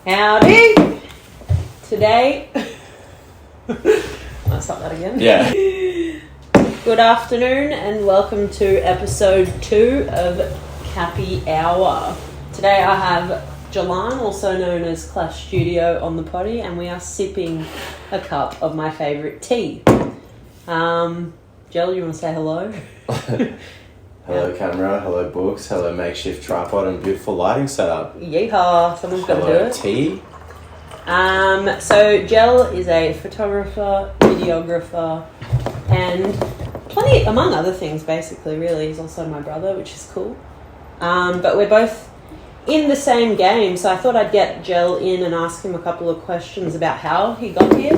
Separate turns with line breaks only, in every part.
Howdy! Today, I'll start that again.
Yeah.
Good afternoon and welcome to episode 2 of Cappy Hour. Today I have Jalan, also known as Clash Studio, on the potty, and we are sipping a cup of my favourite tea. Jel, you want to say hello?
Hello camera, hello books, hello makeshift tripod and beautiful lighting setup.
Yeehaw, someone's got to do
Hello
it.
tea.
So Jel is a photographer, videographer, and plenty, among other things, basically, really. He's also my brother, which is cool. But we're both in the same game, so I thought I'd get Jel in and ask him a couple of questions about how he got here.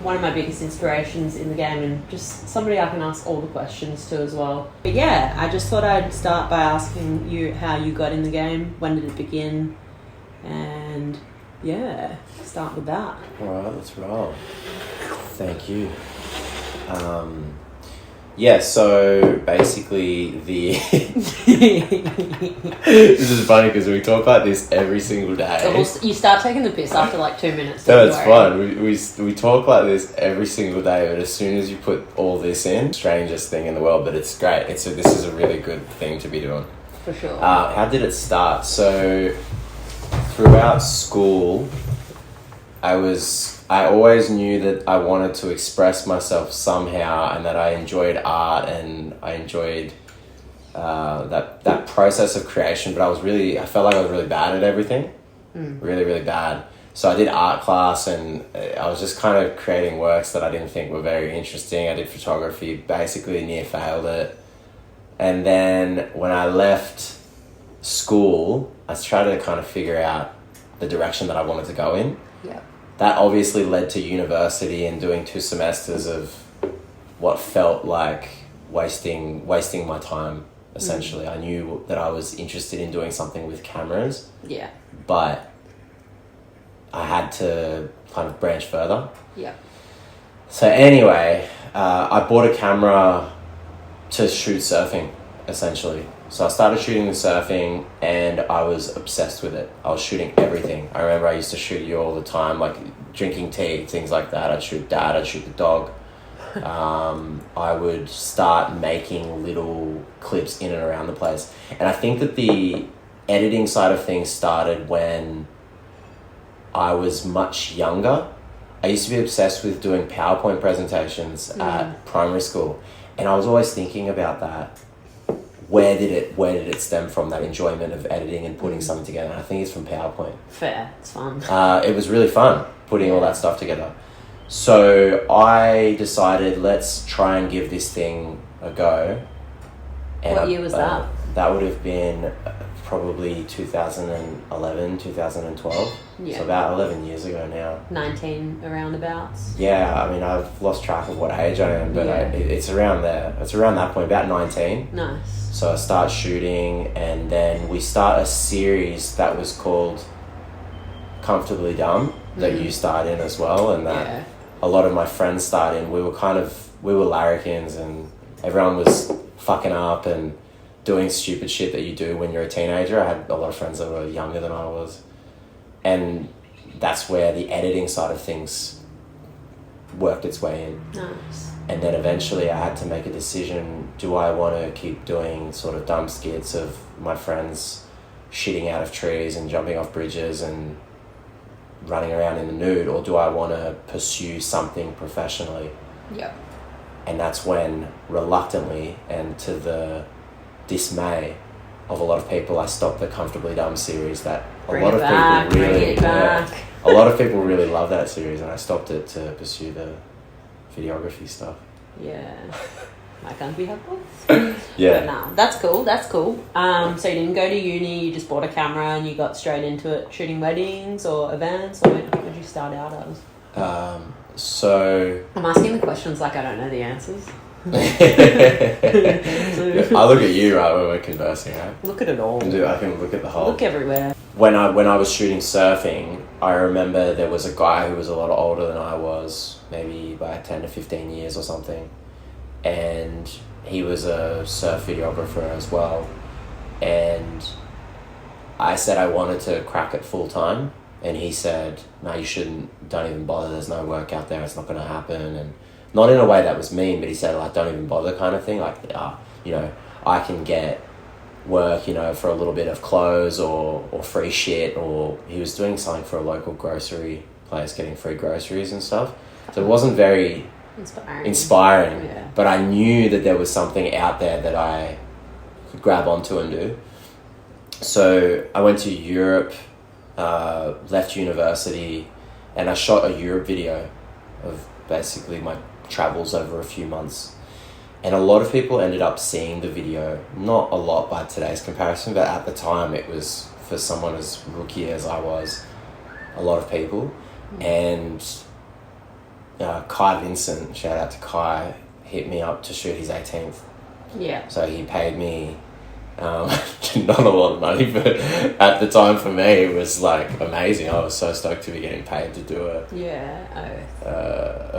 One of my biggest inspirations in the game, and just somebody I can ask all the questions to as well. But yeah, I just thought I'd start by asking you how you got in the game, when did it begin, and yeah, start with that.
Alright, let's roll. Thank you. Yeah, so basically this is funny because we talk like this every single day.
You start taking the piss after like 2 minutes.
No, it's fun. We talk like this every single day, but as soon as you put all this in, strangest thing in the world, but it's great. This is a really good thing to be doing.
For sure.
How did it start? So throughout school, I always knew that I wanted to express myself somehow, and that I enjoyed art and I enjoyed that process of creation. But I felt like I was really bad at everything, really, really bad. So I did art class, and I was just kind of creating works that I didn't think were very interesting. I did photography, basically near failed it. And then when I left school, I tried to kind of figure out the direction that I wanted to go in.
Yeah.
That obviously led to university and doing 2 semesters of what felt like wasting my time, essentially. I knew that I was interested in doing something with cameras.
Yeah.
But I had to kind of branch further.
Yeah.
So anyway, I bought a camera to shoot surfing, essentially. So I started shooting the surfing, and I was obsessed with it. I was shooting everything. I remember I used to shoot you all the time, like drinking tea, things like that. I'd shoot Dad, I'd shoot the dog. I would start making little clips in and around the place. And I think that the editing side of things started when I was much younger. I used to be obsessed with doing PowerPoint presentations at primary school. And I was always thinking about that. Where did it stem from, that enjoyment of editing and putting something together? And I think it's from PowerPoint.
Fair, it's fun.
It was really fun putting all that stuff together. So I decided, let's try and give this thing a go. And
what year was that?
That would have been probably 2011, 2012.
Yeah.
So about 11 years ago now.
19 aroundabouts.
Yeah, I mean, I've lost track of what age I am, but it's around there. It's around that point, about 19.
Nice.
So I start shooting, and then we start a series that was called Comfortably Dumb, that you start in as well, and that a lot of my friends start in. We were larrikins, and everyone was fucking up and doing stupid shit that you do when you're a teenager. I had a lot of friends that were younger than I was. And that's where the editing side of things worked its way in.
Nice.
And then eventually I had to make a decision. Do I want to keep doing sort of dumb skits of my friends shitting out of trees and jumping off bridges and running around in the nude, or do I want to pursue something professionally?
Yeah.
And that's when, reluctantly and to the dismay of a lot of people, I stopped the Comfortably Dumb series that a lot of people really love that series, and I stopped it to pursue the videography stuff.
Yeah. I can't be helpful.
Yeah.
But nah, that's cool. So you didn't go to uni, you just bought a camera and you got straight into it, shooting weddings or events, or what did you start out as?
So
I'm asking the questions like I don't know the answers.
I look at you, right, when we're conversing, right?
Look at it all.
I can look at the whole.
Look everywhere.
When I was shooting surfing, I remember there was a guy who was a lot older than I was, maybe by 10 to 15 years or something. And he was a surf videographer as well. And I said I wanted to crack it full time, and he said, no, you shouldn't, don't even bother, there's no work out there, it's not going to happen. And not in a way that was mean, but he said, like, don't even bother kind of thing. Like, you know, I can get work, you know, for a little bit of clothes or free shit, or he was doing something for a local grocery place, getting free groceries and stuff. So it wasn't very inspiring.
Yeah.
But I knew that there was something out there that I could grab onto and do. So I went to Europe, left university, and I shot a Europe video of basically my travels over a few months. And a lot of people ended up seeing the video, not a lot by today's comparison, but at the time it was, for someone as rookie as I was, a lot of people. And Kai Vincent, shout out to Kai, hit me up to shoot his 18th.
Yeah.
So he paid me not a lot of money, but at the time for me it was like amazing. I was so stoked to be getting paid to do a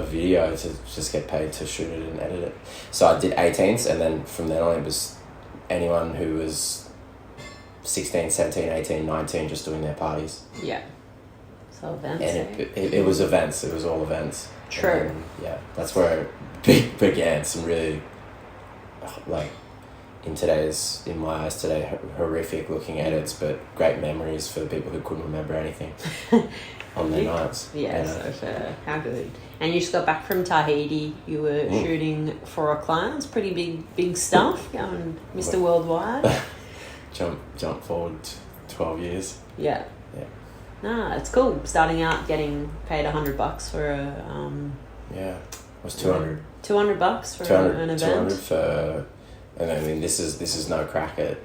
video, to just get paid to shoot it and edit it. So I did 18s, and then from then on it was anyone who was 16, 17, 18, 19 just doing their parties.
Yeah. So events.
And it was events. It was all events.
True.
And, yeah, that's where it began. Some really, like, in my eyes today, horrific looking edits, but great memories for the people who couldn't remember anything on their nights.
Yeah, so fair. How good. And you just got back from Tahiti. You were shooting for a client. It's pretty big stuff, going Mr. Worldwide.
Jump forward 12 years.
Yeah.
Yeah.
Nah, it's cool. Starting out getting paid $100 for a
yeah, it was 200.
$200 for an event.
200 for. And I mean, this is no crack at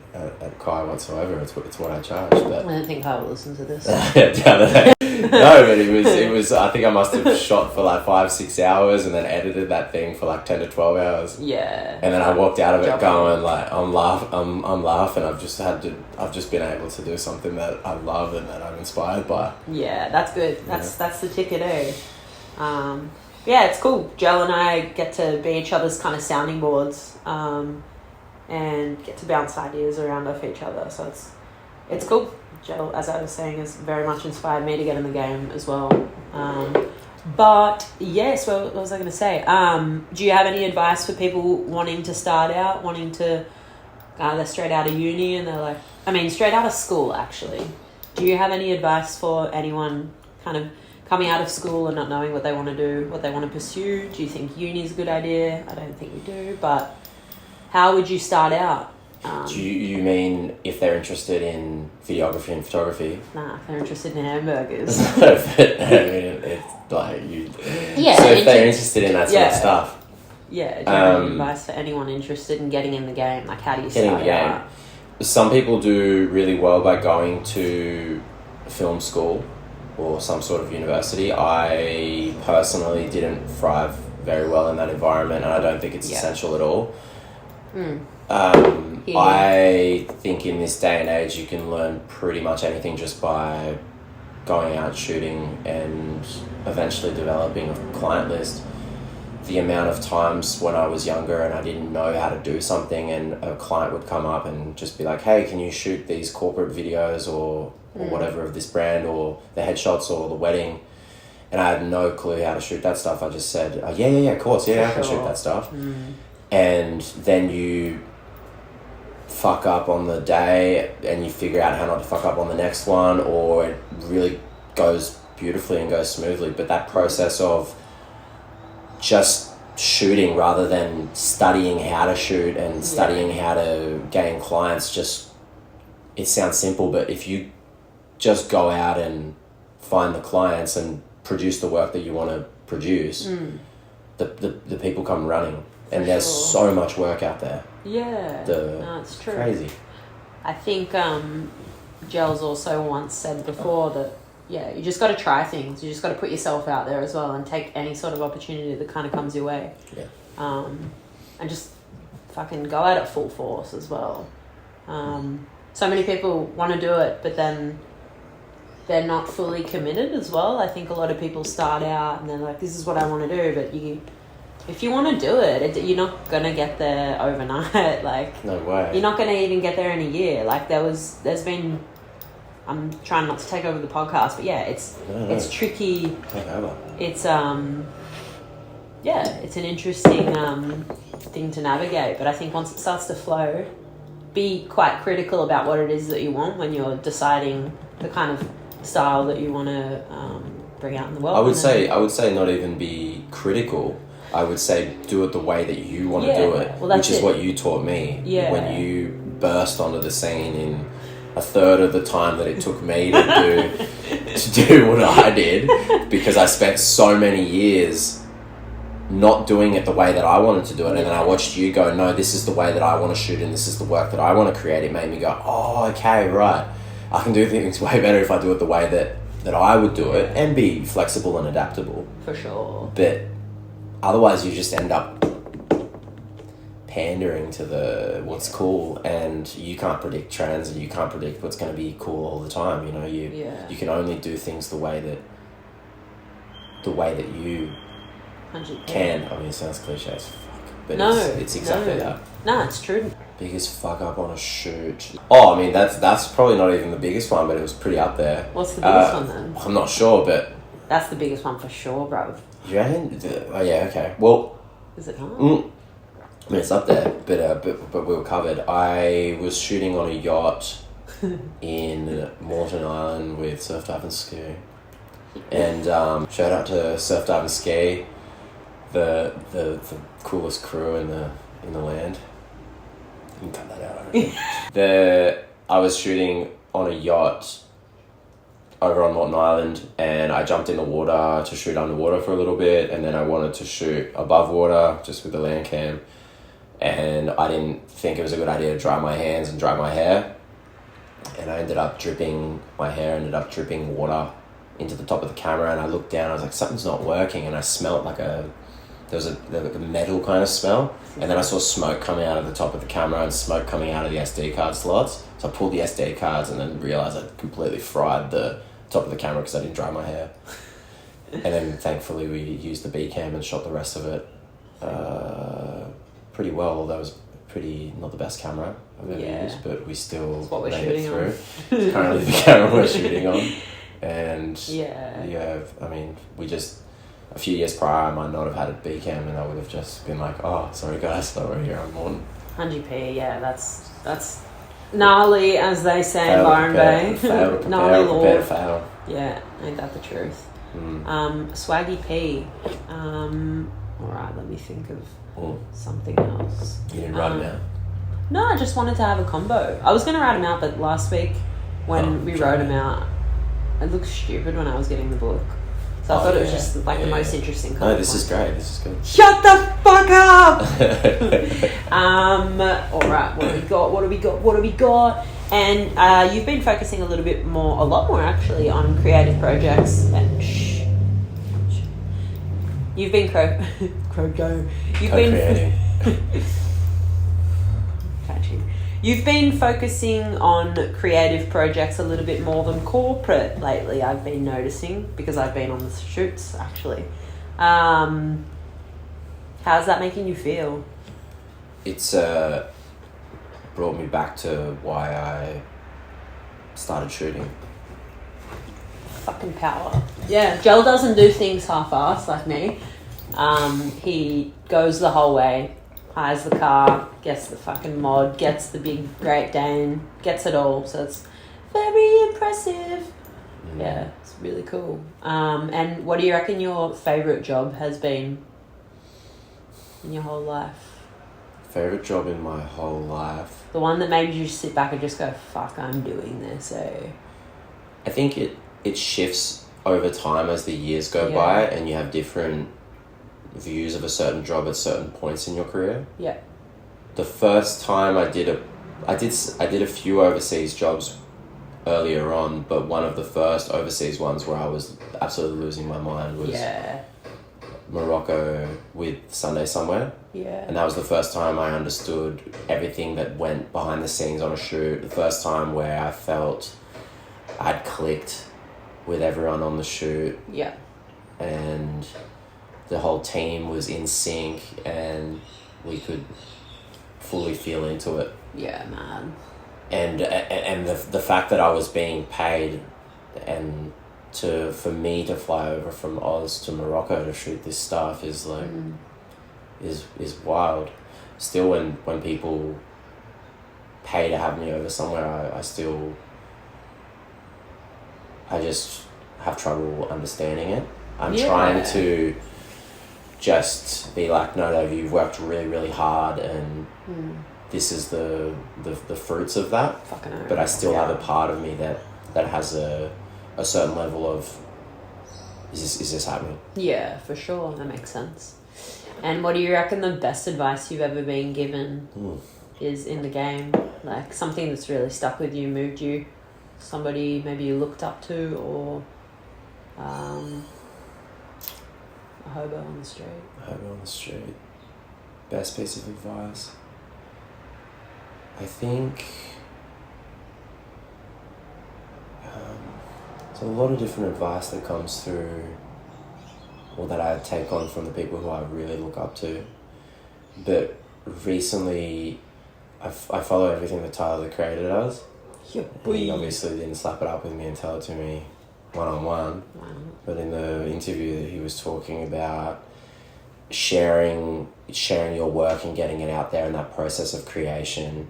Kai whatsoever. It's what I charge. But
I don't think Kai will listen to this.
No, but it was. I think I must have shot for like 5-6 hours and then edited that thing for like 10 to 12 hours.
Yeah.
And then I walked out of it going like, I'm laughing. I've just been able to do something that I love and that I'm inspired by.
Yeah, that's good. That's the ticket, eh? Yeah, it's cool. Jel and I get to be each other's kind of sounding boards. And get to bounce ideas around off each other. So it's cool. Jel, as I was saying, has very much inspired me to get in the game as well. But yes, what was I going to say? Do you have any advice for people wanting to start out, they're straight out of uni and straight out of school actually. Do you have any advice for anyone kind of coming out of school and not knowing what they want to do, what they want to pursue? Do you think uni is a good idea? I don't think we do, but how would you start out?
Do you mean if they're interested in videography and photography?
Nah, if they're interested in hamburgers.
I mean, it's like you.
Yeah.
So if they're interested in that sort of stuff.
Yeah. Do you have any advice for anyone interested in getting in the game? Like, how do you start out?
Some people do really well by going to film school or some sort of university. I personally didn't thrive very well in that environment, and I don't think it's essential at all. I think in this day and age you can learn pretty much anything just by going out shooting and eventually developing a client list. The amount of times when I was younger and I didn't know how to do something and a client would come up and just be like, hey, can you shoot these corporate videos or whatever of this brand, or the headshots or the wedding, and I had no clue how to shoot that stuff. I just said, yeah, of course, I can shoot that stuff. And then you fuck up on the day and you figure out how not to fuck up on the next one, or it really goes beautifully and goes smoothly. But that process of just shooting rather than studying how to shoot and studying how to gain clients, it sounds simple, but if you just go out and find the clients and produce the work that you want to produce, the people come running. And there's so much work out there.
Yeah, it's true.
Crazy.
I think Jel's also once said before that, you just got to try things. You just got to put yourself out there as well and take any sort of opportunity that kind of comes your way.
Yeah.
And just fucking go at it full force as well. So many people want to do it, but then they're not fully committed as well. I think a lot of people start out and they're like, this is what I want to do, but if you want to do it, you're not going to get there overnight. Like,
no way.
You're not going to even get there in a year. Like, there's been I'm trying not to take over the podcast, but yeah, it's tricky.
Take over.
It's it's an interesting thing to navigate. But I think once it starts to flow, be quite critical about what it is that you want when you're deciding the kind of style that you want to bring out in the world.
I would say not even be critical. I would say do it the way that you want to do it, which is what you taught me.
Yeah.
When you burst onto the scene in a third of the time that it took me to do what I did, because I spent so many years not doing it the way that I wanted to do it, and then I watched you go, no, this is the way that I want to shoot and this is the work that I want to create. It made me go, oh, okay, right, I can do things way better if I do it the way that I would do it, and be flexible and adaptable.
For sure.
But otherwise you just end up pandering to what's cool, and you can't predict trends and you can't predict what's going to be cool all the time. You know, you can only do things the way that you
100%.
can. I mean, it sounds cliche as fuck, but it's exactly that.
No, it's true.
Biggest fuck up on a shoot. Oh, I mean, that's probably not even the biggest one, but it was pretty up there.
What's the biggest one then?
I'm not sure, but
that's the biggest one for sure, bro.
You reckon? Oh yeah, okay. Well,
is it not?
I mean, it's up there, but we were covered. I was shooting on a yacht in Moreton Island with Surf Dive and Ski, and shout out to Surf Dive and Ski, the coolest crew in the land. You can cut that out. I was shooting on a yacht over on Moreton Island, and I jumped in the water to shoot underwater for a little bit, and then I wanted to shoot above water just with the land cam, and I didn't think it was a good idea to dry my hands and dry my hair, and I ended up dripping water into the top of the camera, and I looked down, I was like, something's not working, and I smelled there was a metal kind of smell, and then I saw smoke coming out of the top of the camera and smoke coming out of the SD card slots, so I pulled the SD cards and then realised I'd completely fried the top of the camera because I didn't dry my hair. And then thankfully we used the B cam and shot the rest of it pretty well. That was not the best camera I've ever used, but we still made it through. It's currently the camera we're shooting on, and I mean, we just, a few years prior I might not have had a B cam, and I would have just been like, oh, sorry guys, not right here, I'm on
100p. That's gnarly, as they say in Byron Bay.
Gnarly law. Prepare to fail.
Yeah, ain't that the truth? Swaggy P. Alright, let me think of something else.
You didn't write him out?
No, I just wanted to have a combo. I was going to write him out, but last week when we wrote him out, it looked stupid when I was getting the book. So I thought it was just like the most interesting combo.
No, this is great. This is good.
Shut the fuck up! Alright, what do we got? And you've been focusing a lot more actually, on creative projects. You've been You've been focusing on creative projects a little bit more than corporate lately, I've been noticing, because I've been on the shoots actually. How's that making you feel?
It's brought me back to why I started shooting.
Fucking power. Yeah, Jel doesn't do things half-assed like me. He goes the whole way, hires the car, gets the fucking mod, gets the big Great Dane, gets it all. So it's very impressive. Yeah, it's really cool. And what do you reckon your favourite job has been in your whole life?
Favourite job in my whole life?
The one that made you just sit back and just go, fuck, I'm doing this, eh?
I think it shifts over time as the years go by, and you have different views of a certain job at certain points in your career.
Yeah.
The first time I did a few overseas jobs earlier on, but one of the first overseas ones where I was absolutely losing my mind was Morocco with Sunday Somewhere.
Yeah.
And that was the first time I understood everything that went behind the scenes on a shoot. The first time where I felt I'd clicked with everyone on the shoot.
Yeah.
And the whole team was in sync and we could fully feel into it.
Yeah, man.
and the fact that I was being paid and for me to fly over from Oz to Morocco to shoot this stuff is like is wild. Still, when people pay to have me over somewhere, I just have trouble understanding it. I'm trying to just be like, no, you've worked really, really hard, and this is the fruits of that.
Fucking hell.
But I still have a part of me that has a certain level of, is this happening?
Yeah, for sure. That makes sense. And what do you reckon the best advice you've ever been given is in the game? Like something that's really stuck with you, moved you, somebody maybe you looked up to, or a hobo on the street?
A hobo on the street. Best piece of advice. I think there's a lot of different advice that comes through, or that I take on from the people who I really look up to. But recently, I follow everything that Tyler, the Creator, does.
Yeah,
he obviously didn't slap it up with me and tell it to me one-on-one.
Wow.
But in the interview, he was talking about sharing your work and getting it out there in that process of creation.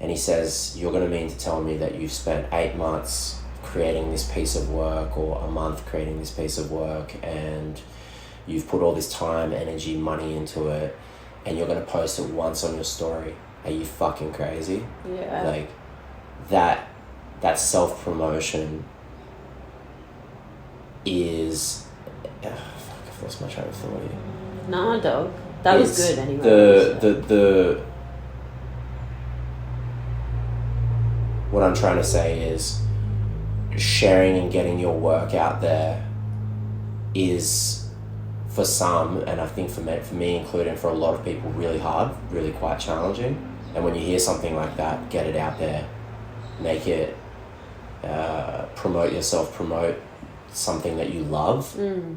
And he says, you're going to mean to tell me that you've spent 8 months creating this piece of work, or a month creating this piece of work, and you've put all this time, energy, money into it, and you're going to post it once on your story. Are you fucking crazy?
Yeah.
Like, that self-promotion is... fuck, I've lost my train of thought here.
No, dog. That was good anyway.
What I'm trying to say is sharing and getting your work out there is, for some, and I think for me included, for a lot of people, really hard, really quite challenging. And when you hear something like that, get it out there, make it, promote yourself, promote something that you love,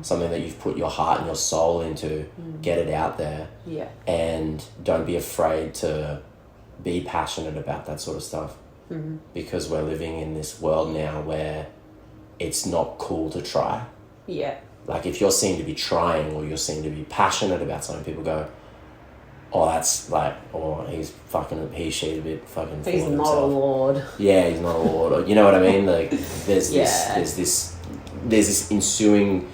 something that you've put your heart and your soul into, get it out there.
Yeah. And
don't be afraid to be passionate about that sort of stuff. Because we're living in this world now where it's not cool to try.
Yeah.
Like, if you're seen to be trying, or you're seen to be passionate about something, people go, oh, that's like, or she's a bit fucking full
he's
of
not
himself.
a lord.
Yeah, he's not a lord. Or, you know what I mean? Like, there's this ensuing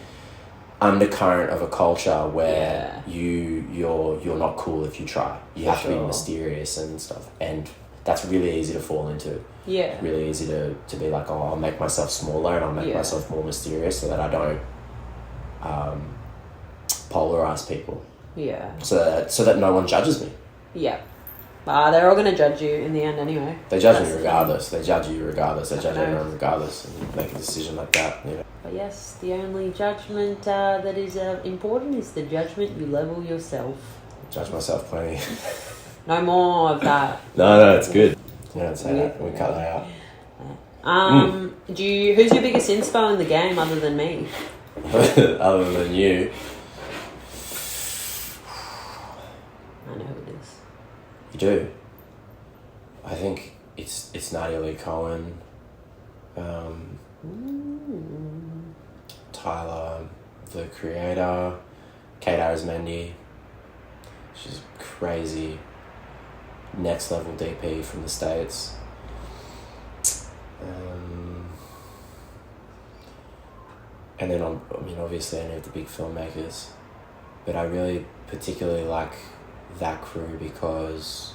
undercurrent of a culture where you're not cool if you try. You have to be mysterious and stuff. And that's really easy to fall into.
Yeah.
Really easy to be like, oh, I'll make myself smaller and I'll make myself more mysterious so that I don't polarize people.
Yeah.
So that no one judges me.
Yeah. They're all going to judge you in the end anyway.
They judge me regardless. They judge you regardless. They judge everyone regardless. And you make a decision like that. You know.
But yes, the only judgment that is important is the judgment you level yourself.
Judge myself plenty.
No more of that.
No, it's good. You don't say that. We cut that out.
Who's your biggest inspo in the game other than me?
Other than you.
I know who it is.
You do. I think it's Nadia Lee Cohen, Tyler, the Creator, Kate Arizmendi. She's crazy. Next level DP from the States. And then obviously any of the big filmmakers, but I really particularly like that crew because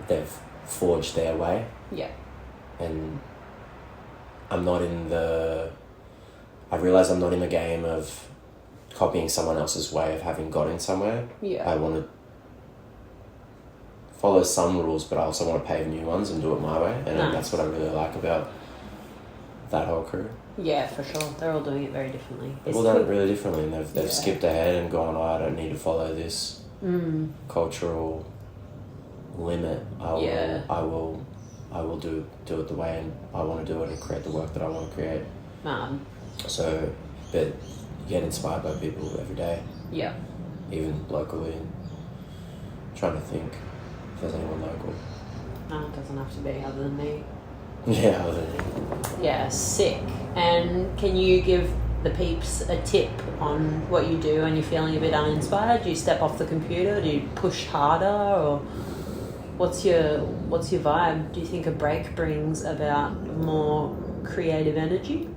they've forged their way.
Yeah. And
I realize I'm not in the game of copying someone else's way of having gotten somewhere.
Yeah.
I want to follow some rules, but I also want to pave new ones and do it my way. And that's what I really like about that whole crew.
Yeah, for sure. They're all doing it very differently.
They've all done it really differently, and they've skipped ahead and gone, oh, I don't need to follow this cultural limit. I will do it the way and I want to do it and create the work that I want to create. So, but get inspired by people every day.
Yeah.
Even locally. And trying to think if there's anyone local.
No, it doesn't have to be other than me.
Yeah, other than
Yeah, sick. And can you give the peeps a tip on what you do when you're feeling a bit uninspired? Do you step off the computer? Do you push harder? Or what's your vibe? Do you think a break brings about more creative energy?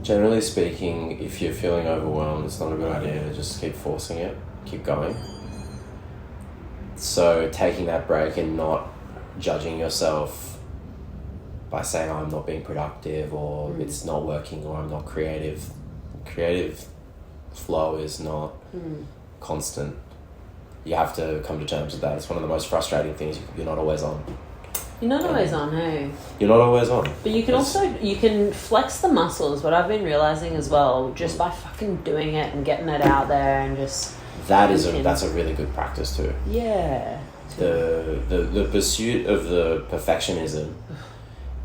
Generally speaking, if you're feeling overwhelmed, it's not a good idea to just keep forcing it, keep going. So taking that break and not judging yourself by saying, oh, I'm not being productive, or it's not working, or I'm not creative. Creative flow is not constant. You have to come to terms with that. It's one of the most frustrating things. You're not always on.
You're not always on, hey?
You're not always on.
But you can you can flex the muscles, what I've been realising as well, just by fucking doing it and getting it out there and just...
That's a really good practice too.
Yeah.
The pursuit of the perfectionism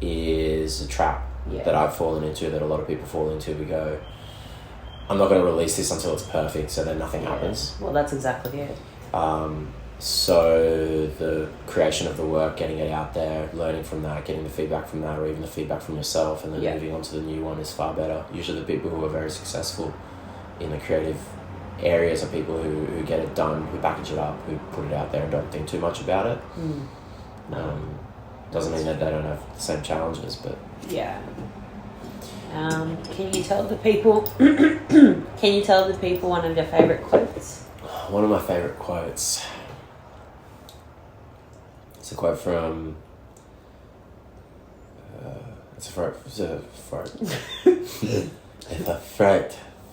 is a trap that I've fallen into, that a lot of people fall into. We go, I'm not going to release this until it's perfect, so then nothing happens.
Well, that's exactly it.
So the creation of the work, getting it out there, learning from that, getting the feedback from that, or even the feedback from yourself, and then moving on to the new one is far better. Usually the people who are very successful in the creative areas are people who get it done, who package it up, who put it out there and don't think too much about it. Doesn't mean that they don't have the same challenges, but...
Yeah. Can you tell the people one of your favourite quotes?
One of my favourite quotes. It's a quote from... it's a quote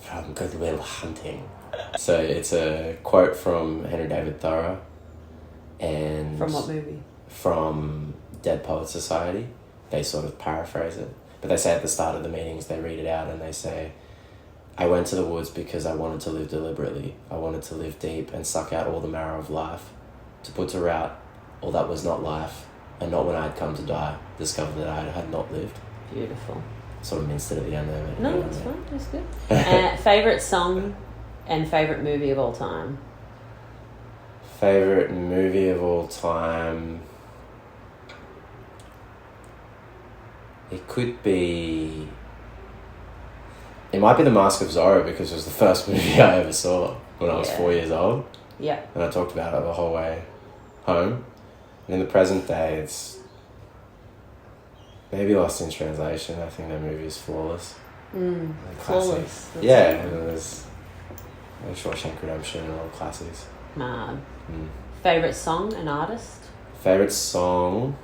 from Good Will Hunting. So it's a quote from Henry David Thoreau. And
from what movie?
From Dead Poets Society. They sort of paraphrase it. But they say at the start of the meetings, they read it out and they say, I went to the woods because I wanted to live deliberately. I wanted to live deep and suck out all the marrow of life, to put to rout all that was not life, and not when I had come to die, discover that I had not lived.
Beautiful.
Sort of minced it at the end there.
No, that's fine. That's good. Favourite song and favourite movie of all time?
Favourite movie of all time... It could be... It might be The Mask of Zorro, because it was the first movie I ever saw when I was 4 years old.
Yeah.
And I talked about it the whole way home. And in the present day, it's maybe Lost in Translation. I think that movie is flawless.
Flawless.
Yeah, and there's Shawshank Redemption and all the classics.
Mad. Favourite song and artist?
Favourite song?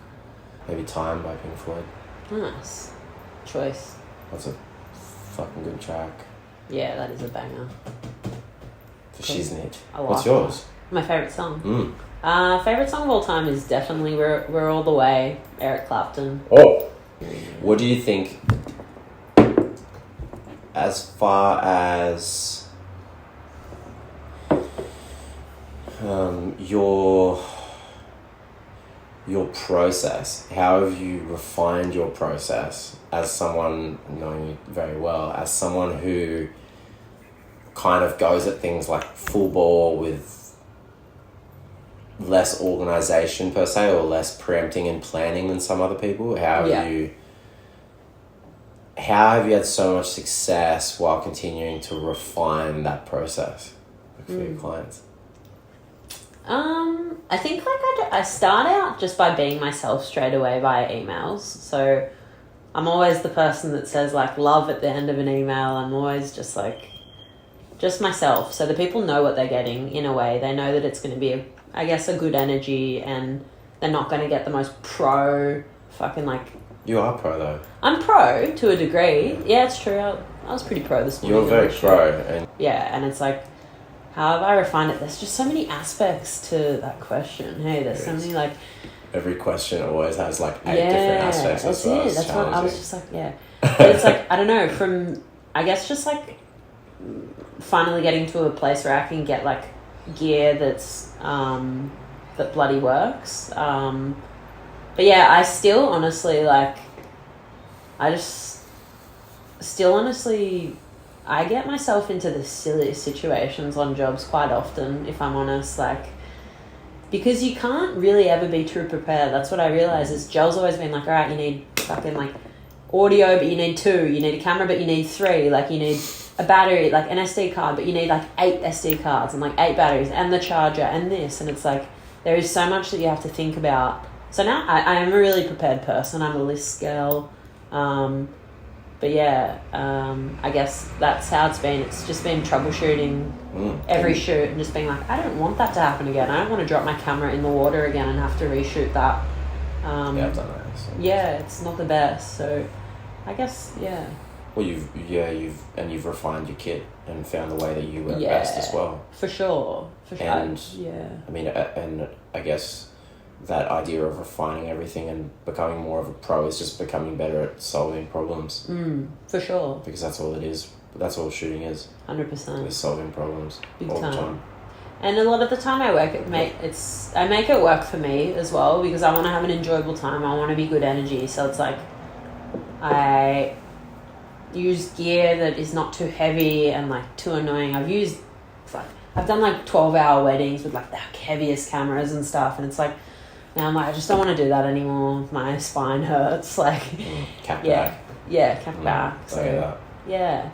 Maybe Time by Pink Floyd.
Nice. Choice.
That's a fucking good track.
Yeah, that is a banger.
For Shiznit.
What's
yours?
My favourite song? Favourite song of all time is definitely We're All the Way, Eric Clapton.
Oh! What do you think, as far as your process, how have you refined your process as someone, knowing you very well, as someone who kind of goes at things like full bore with less organisation per se, or less preempting and planning than some other people? How have you had so much success while continuing to refine that process for your clients?
I think I start out just by being myself straight away via emails. So I'm always the person that says like love at the end of an email. I'm always just myself. So the people know what they're getting in a way. They know that it's going to be a good energy, and they're not going to get the most pro fucking like...
You are pro though.
I'm pro to a degree. Yeah, it's true. I was pretty pro this morning.
You're very pro. And
yeah, and it's like, how have I refined it? There's just so many aspects to that question. Hey, there's so many like...
Every question always has like 8 different aspects.
That's it. That's what I was just like, yeah. But it's like, I don't know, from, I guess just like finally getting to a place where I can get like gear that's, that bloody works. But yeah, I still honestly like, I get myself into the silliest situations on jobs quite often, if I'm honest. Like, because you can't really ever be too prepared. That's what I realize is Jel's always been like, all right, you need fucking like audio, but you need 2. You need a camera, but you need 3. Like you need a battery, like an SD card, but you need like 8 SD cards and like 8 batteries and the charger and this. And it's like, there is so much that you have to think about. So now I am a really prepared person. I'm a list girl. But yeah, I guess that's how it's been. It's just been troubleshooting every shoot and just being like, I don't want that to happen again. I don't want to drop my camera in the water again and have to reshoot that.
Yeah, I've done that. So.
Yeah, it's not the best. So I guess, yeah.
Well, you've refined your kit and found the way that you work best as well.
For sure.
And
yeah.
I mean, and I guess that idea of refining everything and becoming more of a pro is just becoming better at solving problems.
For sure.
Because that's all it is. That's all shooting is.
100%.
Is solving problems all the time.
And a lot of the time I make it work for me as well because I want to have an enjoyable time. I want to be good energy. So it's like I use gear that is not too heavy and like too annoying. I've done like 12-hour weddings with like the heaviest cameras and stuff, and it's like now I'm like, I just don't want to do that anymore. My spine hurts. Like
Cap back.
Yeah, cap back.
So
yeah.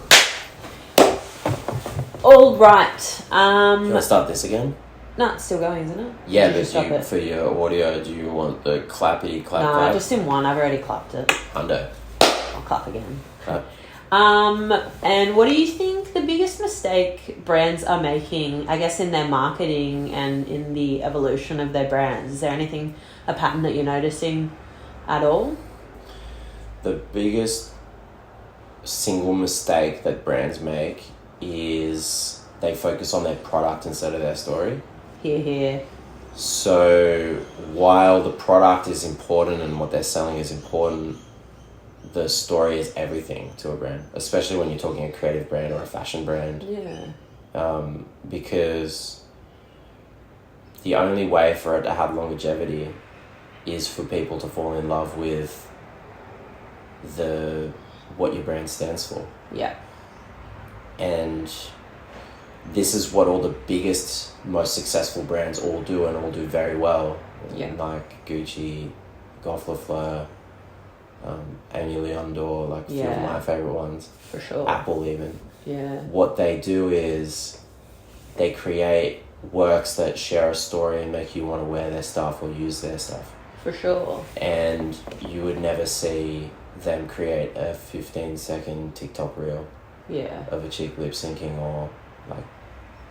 All right.
Do you want to start this again?
No, it's still going, isn't it?
Yeah, but for your audio, do you want the clap?
No, just in one. I've already clapped it.
Under.
I'll clap again.
Clap.
And what do you think the biggest mistake brands are making, I guess, in their marketing and in the evolution of their brands? Is there anything, a pattern that you're noticing at all?
The biggest single mistake that brands make is they focus on their product instead of their story.
Here.
So while the product is important and what they're selling is important, the story is everything to a brand, especially when you're talking a creative brand or a fashion brand.
Yeah.
Because the only way for it to have longevity is for people to fall in love with what your brand stands for.
Yeah.
And this is what all the biggest, most successful brands all do and all do very well.
Yeah.
Like Gucci, Golf Le Fleur, Amy Leondor, like a few of my favorite ones.
For sure.
Apple even.
Yeah.
What they do is they create works that share a story and make you want to wear their stuff or use their stuff.
For sure.
And you would never see them create a 15-second TikTok reel of a chick lip syncing or like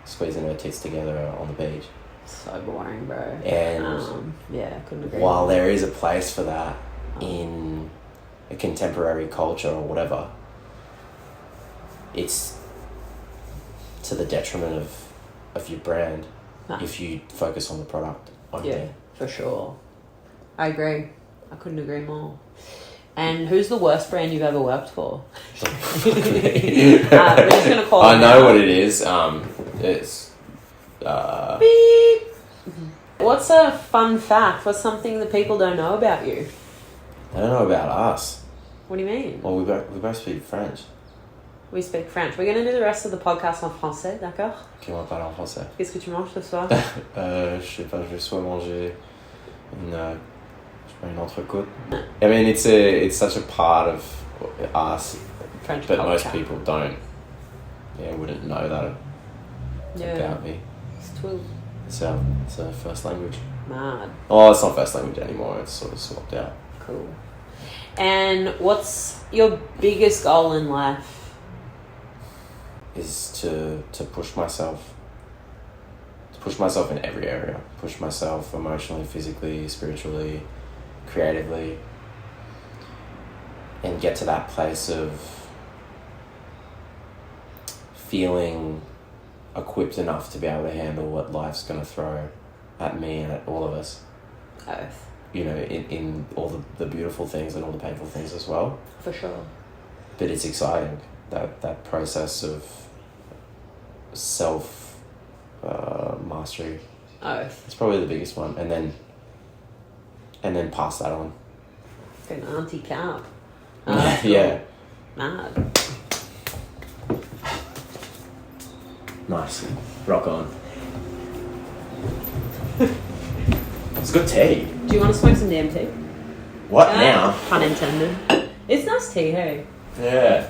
squeezing her tits together on the beach.
So boring, bro.
And
couldn't agree.
while there is a place for that in a contemporary culture or whatever, it's to the detriment of your brand if you focus on the product only.
Yeah, for sure. I agree. I couldn't agree more. And who's the worst brand you've ever worked for? We're just going to call
I know what it is. It's...
Beep! What's a fun fact? What's something that people don't know about you?
They don't know about us.
What do you mean?
Well, we both speak French.
We speak French. We're going to do the rest of the podcast en français, d'accord?
Qui va parler en français?
Qu'est-ce que tu manges ce soir?
Je sais pas, je vais soit manger une entrecôte. I mean, it's such a part of us,
French
but
culture.
most people wouldn't know that about me.
It's true.
It's our first language.
Mad.
Oh, it's not first language anymore. It's sort of swapped out.
Cool. And what's your biggest goal in life?
Is to push myself. To push myself in every area. Push myself emotionally, physically, spiritually, creatively. And get to that place of feeling equipped enough to be able to handle what life's going to throw at me and at all of us.
Earth.
You know, in all the beautiful things and all the painful things as well.
For sure.
But it's exciting, that process of self mastery.
Earth.
It's probably the biggest one, and then pass that on.
An auntie cap.
Yeah.
Mad.
Nice. Rock on. It's good tea.
Do you want to smoke some damn tea?
What now?
Pun intended. It's nice tea, hey?
Yeah.